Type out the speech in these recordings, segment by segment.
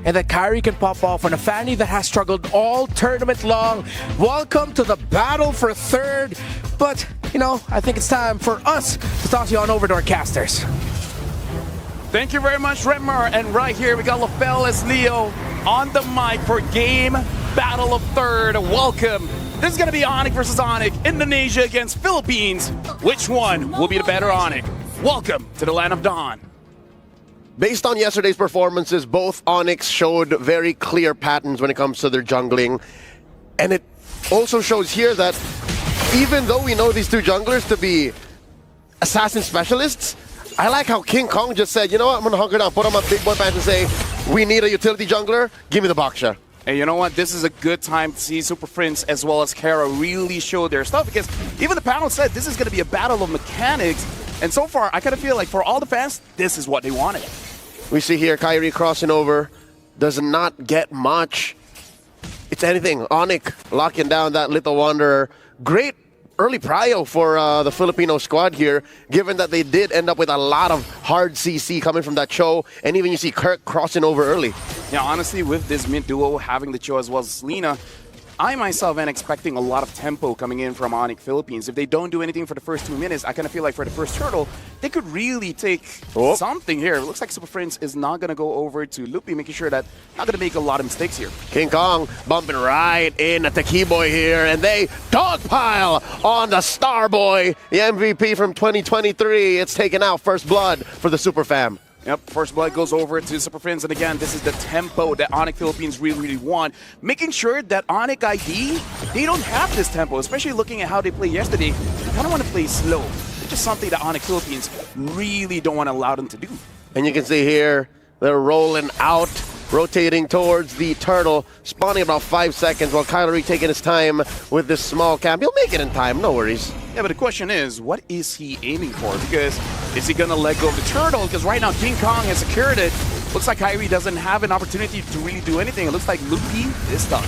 and that Kyrie can pop off on a Fanny that has struggled all tournament long. Welcome to the battle for third. But, you know, I think it's time for us to toss you on over to our casters. Thank you very much, Redmar. And right here, we got LaFell Leo on the mic for game battle of third. Welcome. This is going to be Onyx versus Onyx, Indonesia against Philippines. Which one will be the better Onyx? Welcome to the Land of Dawn. Based on yesterday's performances, both Onyx showed very clear patterns when it comes to their jungling. And it also shows here that even though we know these two junglers to be assassin specialists, I like how King Kong just said, you know what, I'm going to hunker down, put on my big boy pants and say, we need a utility jungler, give me the Baksha. And you know what? This is a good time to see Super Prince as well as Kara really show their stuff, because even the panel said this is going to be a battle of mechanics. And so far, I kind of feel like for all the fans, this is what they wanted. We see here Kyrie crossing over, does not get much. It's anything. Onyx locking down that little wanderer. Great early prio for the Filipino squad here, given that they did end up with a lot of hard CC coming from that Cho, and even you see Kirk crossing over early. Yeah, honestly, with this mid duo having the Cho as well as Lina, I myself am expecting a lot of tempo coming in from Onyx Philippines. If they don't do anything for the first 2 minutes, I kind of feel like for the first turtle, they could really take something here. It looks like Super Prince is not going to go over to Lupi, making sure that not going to make a lot of mistakes here. King Kong bumping right in at the Keyboy here, and they dogpile on the Starboy, the MVP from 2023. It's taken out first blood for the Super Fam. Yep, first blood goes over to Super Prince, and again, this is the tempo that Onyx Philippines really want. Making sure that Onyx ID, they don't have this tempo, especially looking at how they played yesterday. They kind of want to play slow, which is something that Onyx Philippines really don't want to allow them to do. And you can see here, they're rolling out, rotating towards the turtle, spawning about 5 seconds while Kyrie taking his time with this small camp. He'll make it in time, no worries. Yeah, but the question is, what is he aiming for? Because is he going to let go of the turtle? Because right now, King Kong has secured it. Looks like Kyrie doesn't have an opportunity to really do anything. It looks like Lupi is done.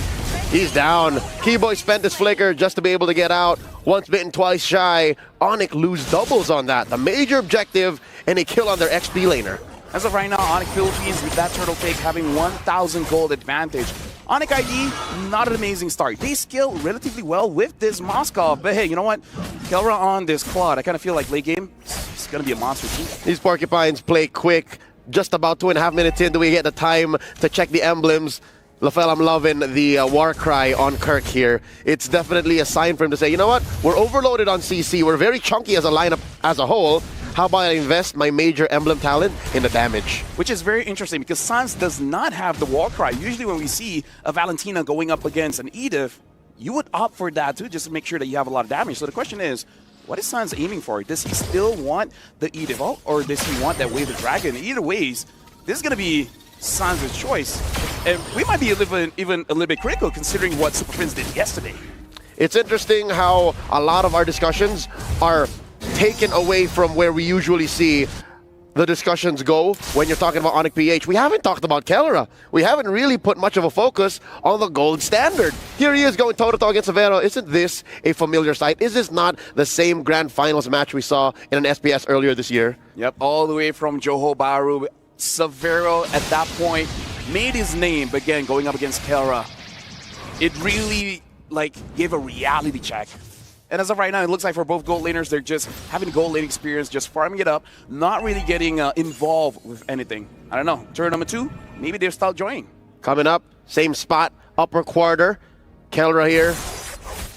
He's down. Keyboy spent his flicker just to be able to get out. Once bitten, twice shy. Onyx lose doubles on that. The major objective, and a kill on their XP laner. As of right now, Onyx Philippines with that turtle take having 1,000 gold advantage. Onyx ID, not an amazing start. They scale relatively well with this Moskov, but hey, you know what? Kelra on this Claude, I kind of feel like late game, it's going to be a monster team. These Porcupines play quick. Just about 2.5 minutes in, do we get the time to check the emblems? LaFell, I'm loving the war cry on Kirk here. It's definitely a sign for him to say, you know what? We're overloaded on CC. We're very chunky as a lineup as a whole. How about I invest my major emblem talent in the damage? Which is very interesting because Sans does not have the war cry. Usually when we see a Valentina going up against an Edith, you would opt for that too, just to make sure that you have a lot of damage. So the question is, what is Sans aiming for? Does he still want the Edith or does he want that Wave of Dragon? Either ways, this is going to be Sans' choice. And we might be even a little bit critical considering what Super Prince did yesterday. It's interesting how a lot of our discussions are taken away from where we usually see the discussions go when you're talking about Onyx PH. We haven't talked about Kelra. We haven't really put much of a focus on the gold standard. Here he is going toe-to-toe against Severo. Isn't this a familiar sight? Is this not the same grand finals match we saw in an SPS earlier this year? Yep, all the way from Johor Bahru. Severo at that point made his name, but again, going up against Kelra, it really gave a reality check. And as of right now, it looks like for both gold laners, they're just having gold lane experience, just farming it up, not really getting involved with anything. I don't know. Turn number 2, maybe they'll start joining. Coming up, same spot, upper quarter. Kelra here,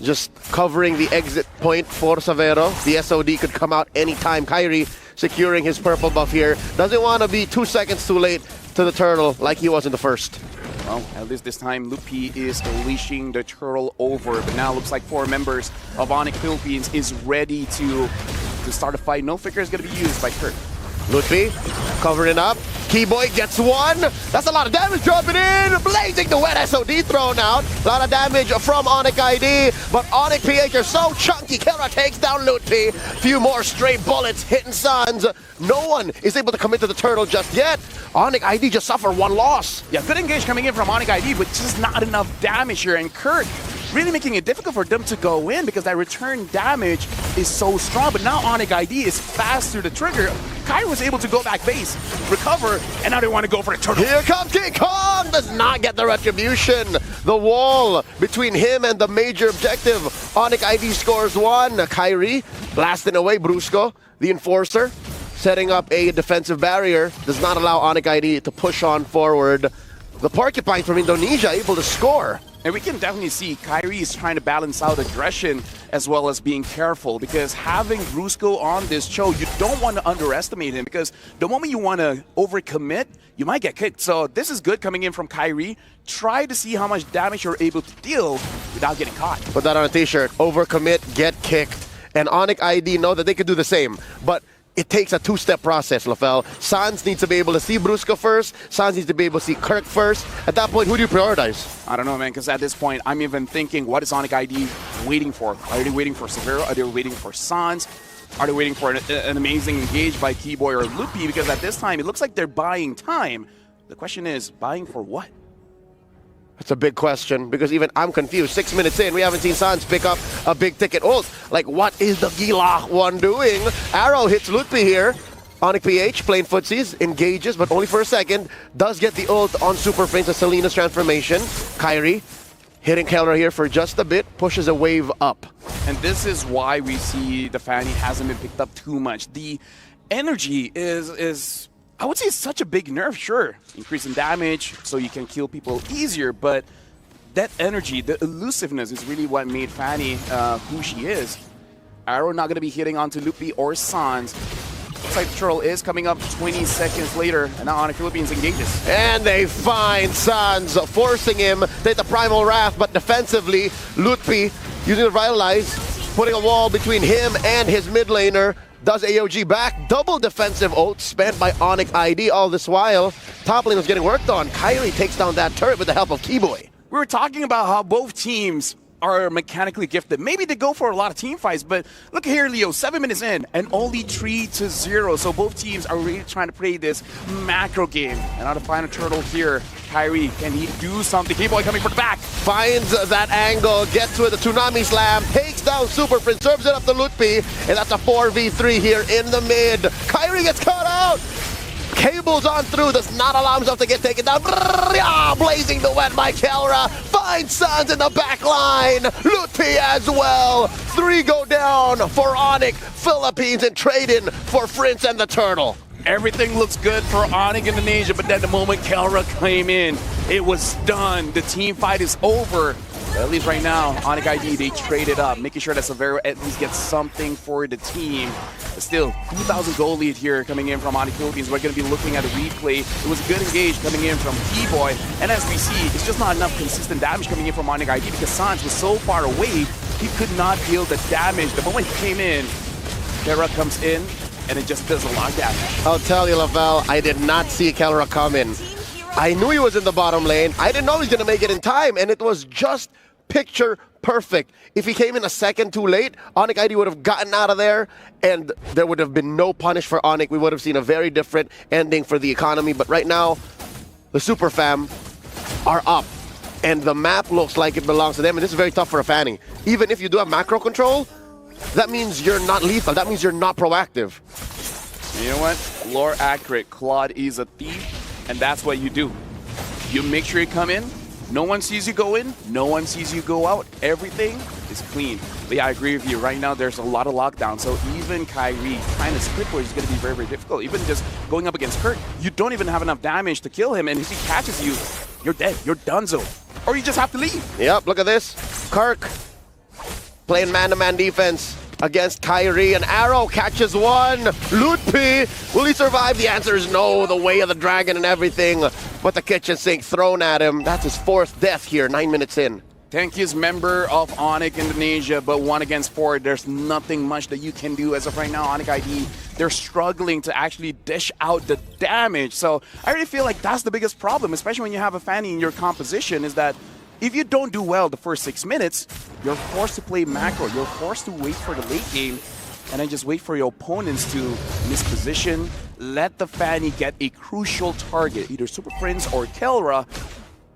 just covering the exit point for Severo. The SOD could come out anytime. Kyrie securing his purple buff here. Doesn't want to be 2 seconds too late to the turtle like he was in the first. Well, at least this time, Lupi is unleashing the turtle over, but now looks like 4 members of Onyx Philippines is ready to start a fight. No flicker is going to be used by Kurt. Lupi covering up. Keyboy gets one. That's a lot of damage dropping in. Blazing the wet SOD thrown out. A lot of damage from Onyx ID, but Onyx PH are so chunky. Kelra takes down Lupi. Few more stray bullets hitting Sans. No one is able to commit to the turtle just yet. Onyx ID just suffered 1 loss. Yeah, good engage coming in from Onyx ID, but just not enough damage here. And Kurt really making it difficult for them to go in because that return damage is so strong. But now Onyx ID is fast through the trigger. Kairi was able to go back base, recover, and now they want to go for the turtle. Here comes King Kong! Does not get the retribution. The wall between him and the major objective. Onyx ID scores 1. Kairi blasting away Brusco, the enforcer, setting up a defensive barrier. Does not allow Onyx ID to push on forward. The Porcupine from Indonesia able to score. And we can definitely see Kairi is trying to balance out aggression as well as being careful, because having Brusco on this show, you don't want to underestimate him, because the moment you want to overcommit, you might get kicked. So this is good coming in from Kairi. Try to see how much damage you're able to deal without getting caught. Put that on a t-shirt. Overcommit, get kicked. And Onyx ID know that they could do the same. But it takes a two-step process, LaFell. Sans needs to be able to see Brusco first. Sans needs to be able to see Kirk first. At that point, who do you prioritize? I don't know, man, because at this point, I'm even thinking, what is Onyx ID waiting for? Are they waiting for Severo? Are they waiting for Sans? Are they waiting for an amazing engage by Keyboy or Loopy? Because at this time, it looks like they're buying time. The question is, buying for what? That's a big question, because even I'm confused. 6 minutes in, we haven't seen Sans pick up a big ticket ult. Like, what is the Gila one doing? Arrow hits Lutpi here. Onyx PH playing footsies, engages, but only for a second. Does get the ult on Super Prince of Selena's transformation. Kairi hitting Keller here for just a bit, pushes a wave up. And this is why we see the Fanny hasn't been picked up too much. The energy is I would say it's such a big nerf, sure. Increasing damage so you can kill people easier, but that energy, the elusiveness is really what made Fanny who she is. Arrow not going to be hitting onto Loopy or Sans. Looks like the turtle is coming up 20 seconds later, and now Onyx Philippines engages. And they find Sans, forcing him to hit the Primal Wrath, but defensively, Lutpi using the Vitalize, putting a wall between him and his mid laner. Does AOG back. Double defensive ult spent by Onyx ID all this while. Top lane was getting worked on. Kairi takes down that turret with the help of Keyboy. We were talking about how both teams are mechanically gifted. Maybe they go for a lot of team fights, but look here, Leo, 7 minutes in and only 3-0. So both teams are really trying to play this macro game. And now to find a turtle here, Kairi, can he do something? Keyboy coming for the back. Finds that angle, gets with the Tsunami Slam, takes down Super Prince, serves it up to Lutpi, and that's a 4v3 here in the mid. Kairi gets caught out. Cables on through, does not allow himself to get taken down. Blazing the wet by Kelra. Finds Sans in the back line. Lutpi as well. 3 go down for Onyx Philippines and trade-in for Prince and the Turtle. Everything looks good for Onyx Indonesia, but then the moment Kelra came in, it was done. The team fight is over. But at least right now, Onyx ID, they traded up, making sure that Severo at least gets something for the team. But still, 2,000 goal lead here coming in from Onyx Philippines. We're going to be looking at a replay. It was a good engage coming in from Keyboy. And as we see, it's just not enough consistent damage coming in from Onyx ID because Sans was so far away, he could not deal the damage. The moment he came in, Kelra comes in, and it just does a lot of damage. I'll tell you, Lavelle, I did not see Kelra come in. I knew he was in the bottom lane. I didn't know he was going to make it in time, and it was just picture perfect. If he came in a second too late, Onyx ID would have gotten out of there, and there would have been no punish for Onyx. We would have seen a very different ending for the economy. But right now, the Super Fam are up, and the map looks like it belongs to them, and this is very tough for a Fanny. Even if you do have macro control, that means you're not lethal. That means you're not proactive. You know what? Lore accurate. Claude is a thief, and that's what you do. You make sure you come in. No one sees you go in. No one sees you go out. Everything is clean. But yeah, I agree with you. Right now, there's a lot of lockdown. So even Kairi trying to split is going to be very, very difficult. Even just going up against Kurt, you don't even have enough damage to kill him. And if he catches you, you're dead. You're donezo. Or you just have to leave. Yep, look at this. Kirk playing man-to-man defense against Kairi, and Arrow catches one. Lutpi, will he survive? The answer is no. The way of the dragon and everything, but the kitchen sink thrown at him. That's his 4th death here, 9 minutes in. Thank you, member of Onyx Indonesia, but 1 against 4, there's nothing much that you can do as of right now. Onyx ID, they're struggling to actually dish out the damage. So I really feel like that's the biggest problem, especially when you have a Fanny in your composition, is that if you don't do well the first 6 minutes, you're forced to play macro. You're forced to wait for the late game and then just wait for your opponents to misposition. Let the Fanny get a crucial target, either Super Prince or Kelra,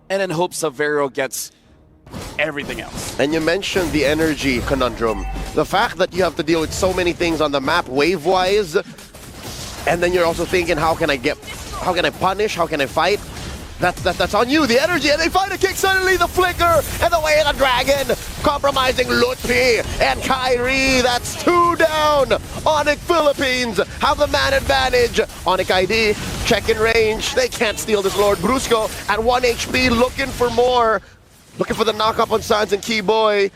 and then hope Severo gets everything else. And you mentioned the energy conundrum. The fact that you have to deal with so many things on the map wave-wise, and then you're also thinking, how can I punish, how can I fight? That's on you, the energy, and they find a kick, suddenly the flicker, and the way of the dragon, compromising Lutpi and Kyrie. That's 2 down. Onic Philippines have the man advantage. Onic ID, check in range. They can't steal this Lord. Brusco at 1 HP, looking for more. Looking for the knock-up on Sans and Keyboy.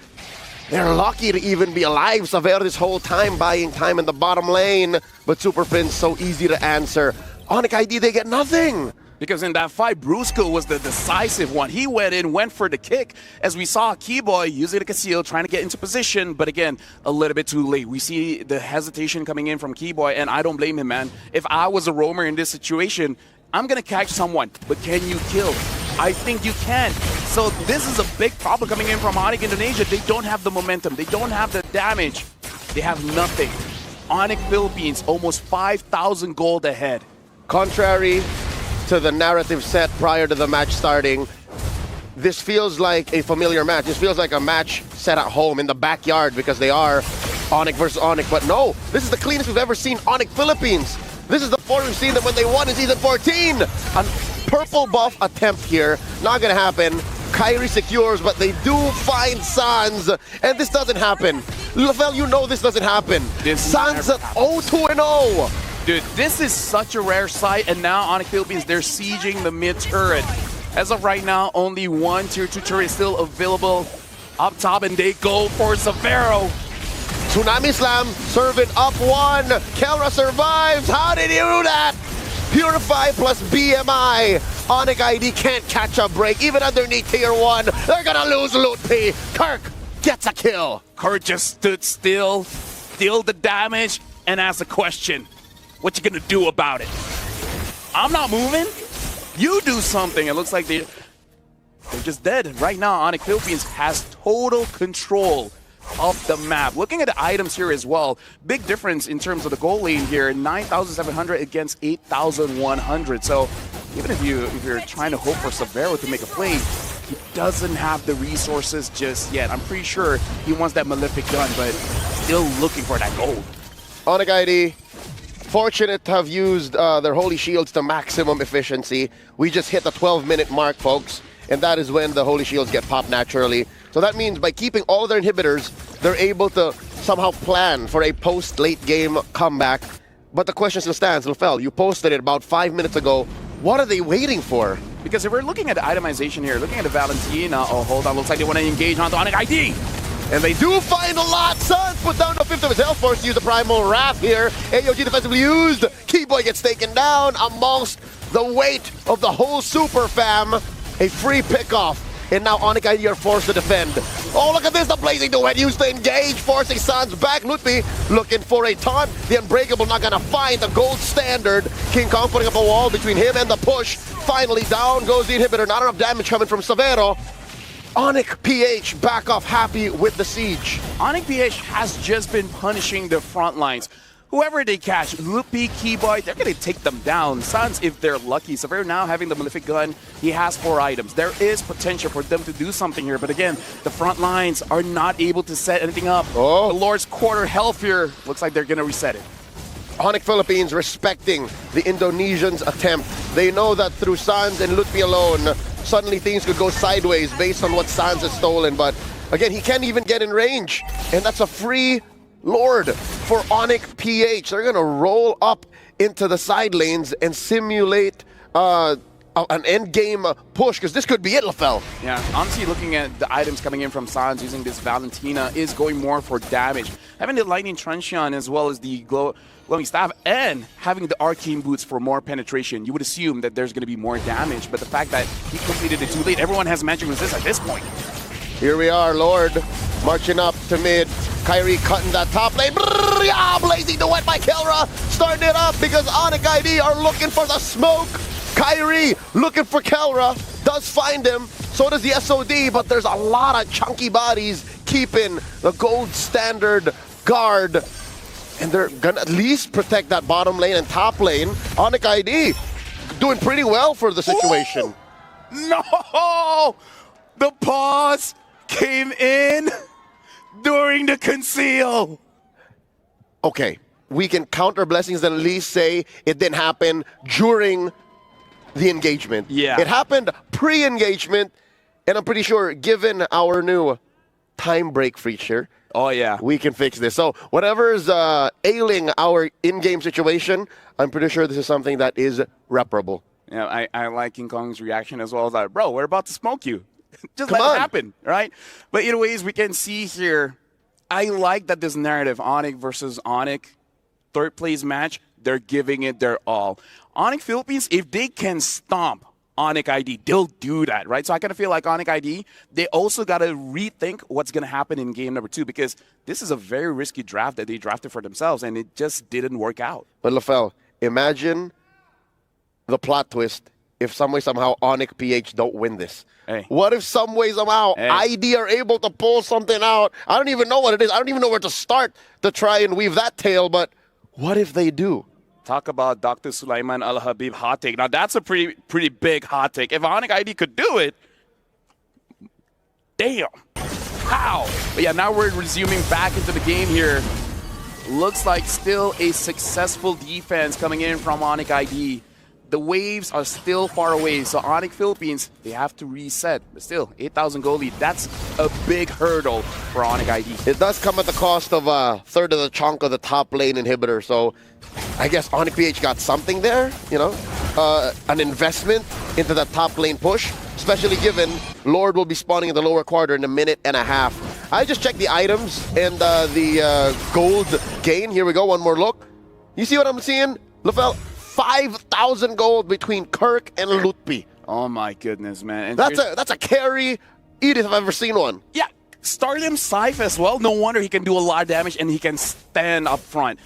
They're lucky to even be alive. Savero this whole time, buying time in the bottom lane. But Super Prince, so easy to answer. Onic ID, they get nothing. Because in that fight, Brusco was the decisive one. He went in, went for the kick, as we saw Keyboy using the conceal, trying to get into position, but again, a little bit too late. We see the hesitation coming in from Keyboy, and I don't blame him, man. If I was a roamer in this situation, I'm going to catch someone, but can you kill? I think you can. So this is a big problem coming in from Onic Indonesia. They don't have the momentum. They don't have the damage. They have nothing. Onic Philippines, almost 5,000 gold ahead. Contrary to the narrative set prior to the match starting, this feels like a familiar match. This feels like a match set at home in the backyard because they are Onic versus Onic. But no, this is the cleanest we've ever seen Onic Philippines. This is the form we've seen them when they won in Season 14. A purple buff attempt here. Not going to happen. Kyrie secures, but they do find Sans, and this doesn't happen. Lafel, you know this doesn't happen. Sans at 0-2-0. Dude, this is such a rare sight, and now Onic Philippines, they're sieging the mid turret. As of right now, only one Tier 2 turret is still available up top, and they go for Savero. Tsunami Slam, serving up 1. Kelra survives. How did he do that? Purify plus BMI. Onic ID can't catch a break, even underneath Tier 1. They're gonna lose Lutpi. Kirk gets a kill. Kurt just stood still, dealt the damage, and asked a question. What you gonna do about it? I'm not moving. You do something. It looks like they're just dead. Right now, Onic Philippines has total control of the map. Looking at the items here as well, big difference in terms of the goal lane here. 9,700 against 8,100. So even if you're trying to hope for Savero to make a play, he doesn't have the resources just yet. I'm pretty sure he wants that Malefic gun, but still looking for that gold. Onic ID, fortunate to have used their Holy Shields to maximum efficiency. We just hit the 12-minute mark, folks, and that is when the Holy Shields get popped naturally. So that means by keeping all of their inhibitors, they're able to somehow plan for a post-late game comeback. But the question still stands, Lafel, you posted it about 5 minutes ago. What are they waiting for? Because if we're looking at the itemization here, looking at the Valentina, oh, hold on, looks like they want to engage onto Onic ID. And they do find a lot. Sans put down a fifth of his health, forced to use the Primal Wrath here. AOG defensively used. Keyboy gets taken down amongst the weight of the whole Super Fam. A free pickoff. And now Onic ID are forced to defend. Oh, look at this. The Blazing Duet used to engage, forcing Sans back. Lutpi looking for a taunt. The Unbreakable not going to find the gold standard. King Kong putting up a wall between him and the push. Finally, down goes the inhibitor. Not enough damage coming from Savero. Onic PH back off happy with the siege. Onic PH has just been punishing the front lines. Whoever they catch, Lutpi, Keyboy, they're going to take them down. Sans, if they're lucky. Savero now having the Malefic gun, he has 4 items. There is potential for them to do something here, but again, the front lines are not able to set anything up. Oh. The Lord's quarter health here, looks like they're going to reset it. Onic Philippines respecting the Indonesians' attempt. They know that through Sans and Lutpi alone, suddenly things could go sideways based on what Sans has stolen. But again, he can't even get in range. And that's a free Lord for Onic PH. They're going to roll up into the side lanes and simulate an end-game push, because this could be it, Lafel. Yeah, honestly, looking at the items coming in from Sans using this Valentina is going more for damage. Having the Lightning Truncheon as well as the Glowing Staff and having the Arcane Boots for more penetration, you would assume that there's going to be more damage, but the fact that he completed it too late, everyone has Magic Resist at this point. Here we are, Lord, marching up to mid. Kyrie cutting that top lane. Brrr, yeah, Blazing Duet by Kelra. Starting it up because Onic ID are looking for the smoke. Kyrie looking for Kelra. Does find him. So does the SOD, but there's a lot of chunky bodies keeping the gold standard guard. And they're going to at least protect that bottom lane and top lane. Onic ID doing pretty well for the situation. Ooh, no! The pause came in during the conceal. Okay, we can counter blessings and at least say it didn't happen during the engagement. Yeah. It happened pre-engagement, and I'm pretty sure given our new time break feature, Oh, yeah. we can fix this. So whatever's ailing our in-game situation, I'm pretty sure this is something that is reparable. Yeah, I like King Kong's reaction as well. Like, bro, we're about to smoke you. Just Come let on. it happen, right? But either ways, we can see here, I like that this narrative, Onyx versus Onyx, third place match, they're giving it their all. Onyx Philippines, if they can stomp Onyx ID, they'll do that, right? So I kind of feel like Onyx ID, they also got to rethink what's going to happen in game number 2 because this is a very risky draft that they drafted for themselves, and it just didn't work out. But LaFell, imagine the plot twist if some way somehow Onyx PH don't win this. Hey. What if some way somehow ID are able to pull something out? I don't even know what it is. I don't even know where to start to try and weave that tale, but what if they do? Talk about Dr. Sulaiman Al-Habib hot take. Now, that's a pretty big hot take. If Onyx ID could do it, damn. How? But yeah, now we're resuming back into the game here. Looks like still a successful defense coming in from Onyx ID. The waves are still far away, so Onyx Philippines, they have to reset. But still, 8,000 goal lead, that's a big hurdle for Onyx ID. It does come at the cost of a third of the chunk of the top lane inhibitor, so I guess Onyx PH got something there, you know, an investment into that top lane push, especially given Lord will be spawning in the lower quarter in a minute and a half. I just checked the items and the gold gain. Here we go, one more look. You see what I'm seeing, LaFell? 5,000 gold between Kirk and Lutpi. Oh my goodness, man. And That's a carry, Edith, if I've ever seen one. yeah, start him Scythe as well. No wonder he can do a lot of damage and he can stand up front.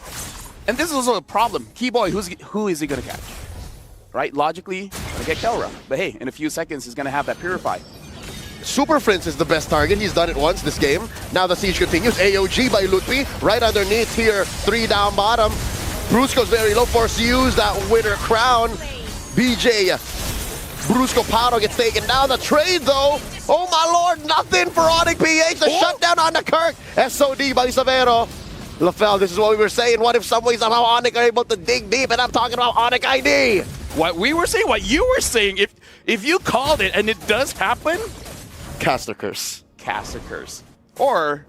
And this is also a problem. Keyboy, who is he going to catch? Right? Logically, going to get Kelra. But hey, in a few seconds, he's going to have that Purify. Super Prince is the best target. He's done it once this game. Now the siege continues. AOG by Lutpi. Right underneath here. 3 down bottom. Brusco's very low, forced to use that winner crown. BJ Brusco Paro gets taken down. The trade though. Oh my lord, nothing for Onyx PH. The shutdown on the Kirk. SOD by Savero. LaFell, this is what we were saying. What if some way somehow Onyx are able to dig deep? And I'm talking about Onyx ID. What we were saying, what you were saying, if you called it and it does happen, Caster Curse. Caster Curse. Or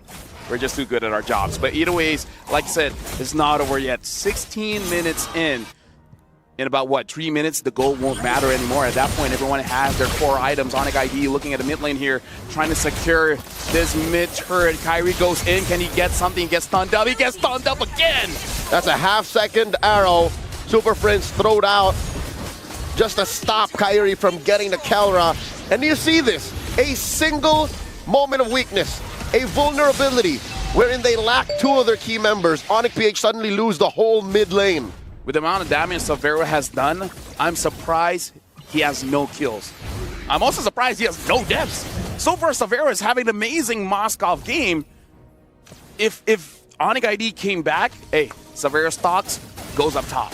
we're just too good at our jobs. But either ways, like I said, it's not over yet. 16 minutes in. In about, what, 3 minutes, the goal won't matter anymore. At that point, everyone has their core items. Onyx ID looking at the mid lane here, trying to secure this mid turret. Kyrie goes in. Can he get something? He gets stunned up. He gets stunned up again. That's a half-second arrow. Super Prince throwed out just to stop Kyrie from getting the Kelra. And you see this. A single moment of weakness. A vulnerability wherein they lack 2 of their key members. Onyx PH suddenly lose the whole mid lane. With the amount of damage Savero has done, I'm surprised he has no kills. I'm also surprised he has no deaths. So far, Savero is having an amazing Moskov game. If Onyx ID came back, hey, Savero stocks goes up top.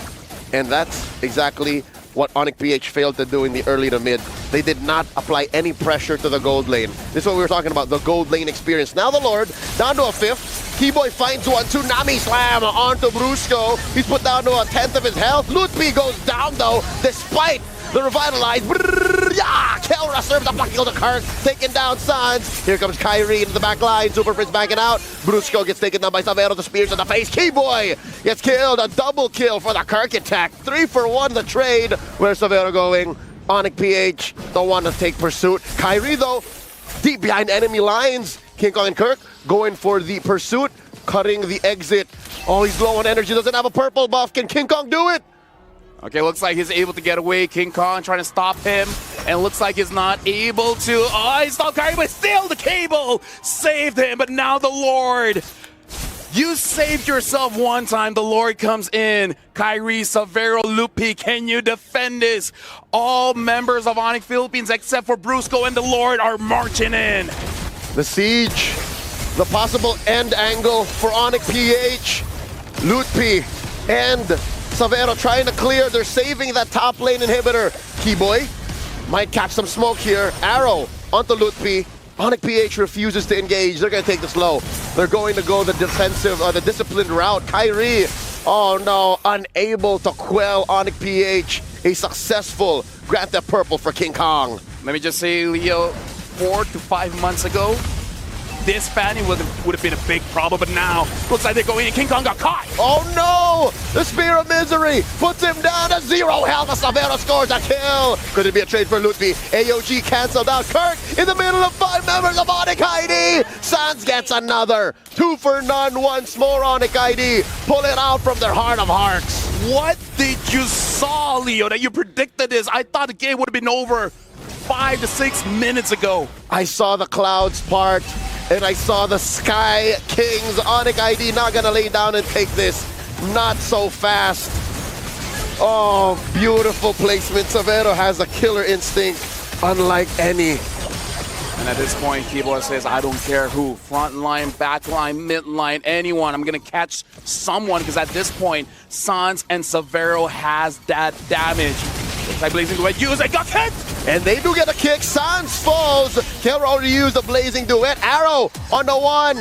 And that's exactly what Onyx PH failed to do in the early to mid. They did not apply any pressure to the gold lane. This is what we were talking about, the gold lane experience. Now the Lord, down to a 5th. Keyboy finds one, tsunami slam onto Brusco. He's put down to a 10th of his health. Lutpi goes down though, despite the revitalized. Kelra serves up lucky on the Kirk, taking down Sans. Here comes Kyrie into the back line. Super Prince backing out. Brusco gets taken down by Savero. The spears in the face. Keyboy gets killed. A double kill for the Kirk attack. 3 for 1 the trade. Where's Savero going? Onyx PH don't want to take pursuit. Kyrie though, deep behind enemy lines. King Kong and Kirk going for the pursuit, cutting the exit. Oh, he's low on energy, doesn't have a purple buff. Can King Kong do it? Okay, looks like he's able to get away. King Kong trying to stop him, and looks like he's not able to. Oh, he stopped Kyrie, but still the cable saved him. But now the Lord. You saved yourself one time. The Lord comes in. Kyrie, Savero, Lutpi, can you defend this? All members of Onyx Philippines except for Brusco and the Lord are marching in. The siege, the possible end angle for Onyx PH. Lutpi and Savero trying to clear. They're saving that top lane inhibitor. Keyboy might catch some smoke here. Arrow onto Lutpi. Onyx PH refuses to engage. They're going to take this low. They're going to go the defensive, the disciplined route. Kyrie, oh no, unable to quell Onyx PH. A successful grant that purple for King Kong. Let me just say, Leo, 4 to 5 months ago, this Fanny would have been a big problem, but now looks like they're going in. King Kong got caught. Oh no! The Spear of Misery puts him down to 0 health. Savero scores a kill. Could it be a trade for Lutfi? AOG canceled out. Kirk in the middle of 5 members of Onyx ID. Sans gets another. 2 for none once more. Onyx ID pull it out from their heart of hearts. What did you saw, Leo, that you predicted this? I thought the game would have been over 5 to 6 minutes ago. I saw the clouds part, and I saw the Sky Kings. Onyx ID not gonna lay down and take this. Not so fast. Oh, beautiful placement. Savero has a killer instinct unlike any. And at this point, Keyboard says, I don't care who. Front line, back line, mid line, anyone. I'm going to catch someone because at this point, Sans and Savero has that damage. Looks like Blazing Duet use it, got hit! And they do get a kick. Sans falls. Kelra already used the Blazing Duet. Arrow on the one.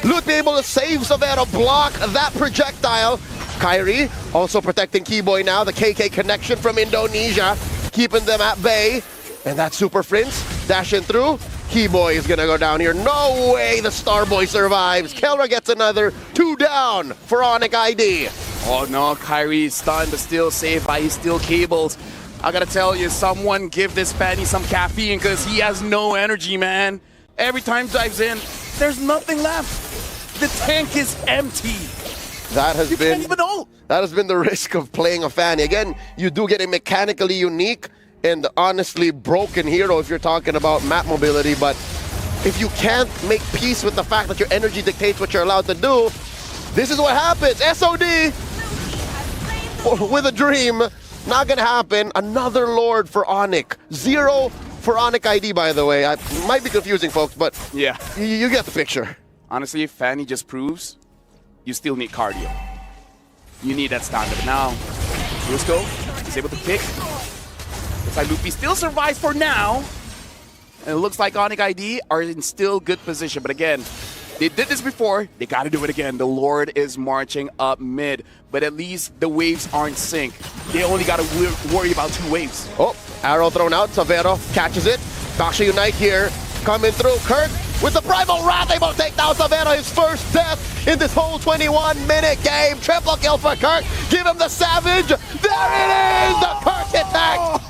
Loot be able to save Savero, block that projectile. Kyrie also protecting Keyboy now. The KK connection from Indonesia, keeping them at bay. And that Super Prince dashing through. Keyboy is gonna go down here. No way the Starboy survives. Kelra gets another 2 down for Onyx ID. Oh no, Kyrie is stunned but still saved by his steel cables. I gotta tell you, someone give this Fanny some caffeine because he has no energy, man. Every time dives in, there's nothing left. The tank is empty. That has You can't even ult. That has been the risk of playing a Fanny. Again, you do get a mechanically unique and honestly broken hero if you're talking about map mobility, but if you can't make peace with the fact that your energy dictates what you're allowed to do, this is what happens. SOD with a dream, not gonna happen. Another Lord for Onyx. 0 for Onyx ID, by the way. I might be confusing, folks, but Yeah. you get the picture. Honestly, Fanny just proves you still need cardio. You need that standard. Now, Rusco is able to pick. Looks like Luffy still survives for now. And it looks like Onyx ID are in still good position. But again, they did this before. They got to do it again. The Lord is marching up mid. But at least the waves aren't sync. They only got to worry about 2 waves. Oh, arrow thrown out. Savero catches it. Baksha Unite here. Coming through. Kirk with the Primal Wrath able to take down Savero. His first death in this whole 21-minute game. Triple kill for Kirk. Give him the Savage. There it is. The Kirk attack.